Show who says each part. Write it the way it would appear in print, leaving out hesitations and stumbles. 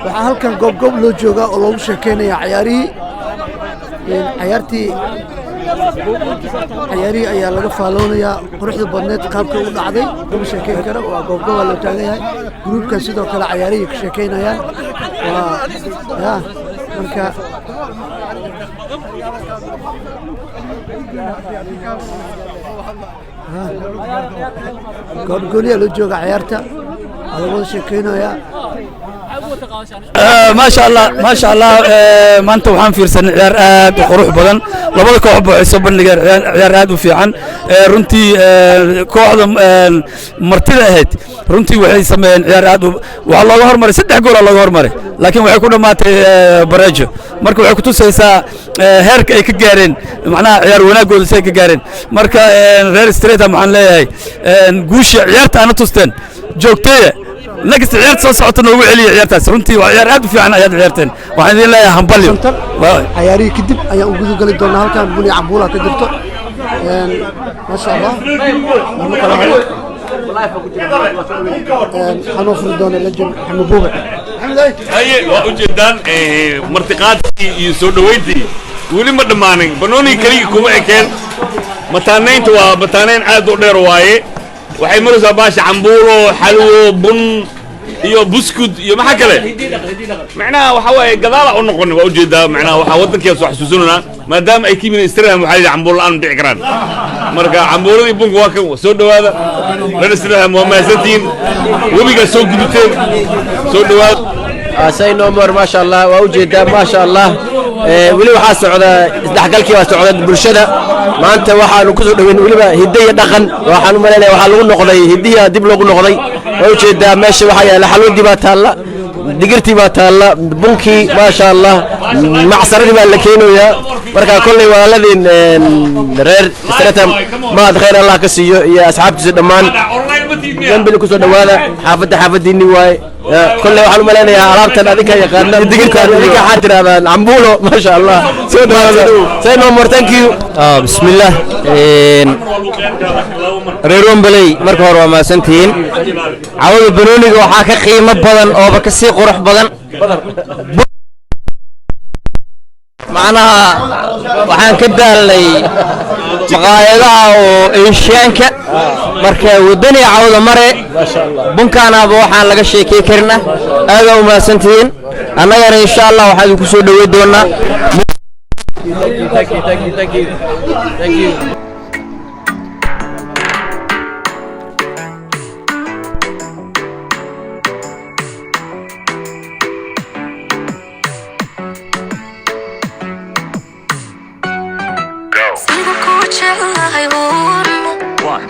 Speaker 1: waxaa halkan goobgoob loo joogaa oo loogu sheekeynaya ciyaartii ayaa laga faaloonayaa quruxda badneed qaabka u dhacday lama sheekeyn karo waa goobgoob loo taagan yahay gruubkan sidoo kale ciyaarihii ka sheekeynayaan waa marka goolgooliyaa loo jooga ciyaarta waa laga wada sheekeynayaa
Speaker 2: ما شاء الله ما شاء الله ما أنت وحن في رسالة عيار آد وقروح بدن لبلا كوحب عصابة نجار عيار آد وفي عن رنتي كوحد مرتين هاد رنتي وحي سمين عيار آد والله ظهر مرة سد حقول الله ظهر مرة لكن وحي كنا مات براجو مركو وحي كتوس هسا هيرك أي كجارين معناه عيار وناقول سي كجارين مركا غير ستريتها معن ليه جوش عيار أنا توستن جوكتيه نقص عيارت soo socota noogu celiya ciyaartaas runtii waa ciyaar aad u fiican ayaad ciyaarteen waxaan idin leeyahay hambalyo
Speaker 1: ciyaarihii kadib ayaan ugu gali doonaa halkan buni cambuula ka jirto ma sha Allah ma kala hayo xanu furi doona lajin xamububa
Speaker 3: haye waa u jeedaan martiqaadkii iyo soo dhaweyntii weli ma dhamaanin banooni kaliya kuma ekeen mataaneynta waa mataaneyn aad u dheer waaye waxay maraysaa baasha cambuulo xalwo bun iyo buskud iyo maxaa kale macnaha waxa waaye gadaala u noqon waa ujeedaa macnaha waxaa waddankeeda soo xasuusinayna maadaama ay kimin Instagram waxaa yidhi cambuulo aan dhici karaan marka cambuuladii bunka waa kan soo dhawaada reer Instagram waa mahadsantihiin webiga soo guduteen soo dhawaada
Speaker 4: sayno mar ma sha Allah waa ujeedaa ma sha Allah weli waxaa socda isdhexgalkii waa socda bulshada maanta waxaanu ku soo dhaweyn weliba hiddo iyo dhaqan waxaan u maleeyahay waxa lagu noqday hiddiya dib loogu noqday waa ujeedaa meesha waxa yaala xalwadii baa taalla digirtii baa taalla bunkii ma sha Allah macsaradii baa la keenayaa marka kulli walaaladeen reer Instagram ma khayr Allah ka siiyo iyo asxaabtiisa dhamaan janbili ku soo dhawaada xaafadiini waay كل واحد ملأنا يا عربت هذيك يا قارنا دقيقة هذيك حاضر هذا عمبولو ما شاء الله سيدنا عمر ثانك يو بسم الله ريرون بلي مركور وما سنتين عوض بنوني وحاك قيمة بدن أو بكسي قرح بدن معناها وحان كده اللي مقايدها وإيشيانك marka wadani caawda mare bunkaana waxaan laga sheekay karna aad u maasantiin annagana insha Allah waxaan ku soo dhaweey doonaa thank you
Speaker 5: One.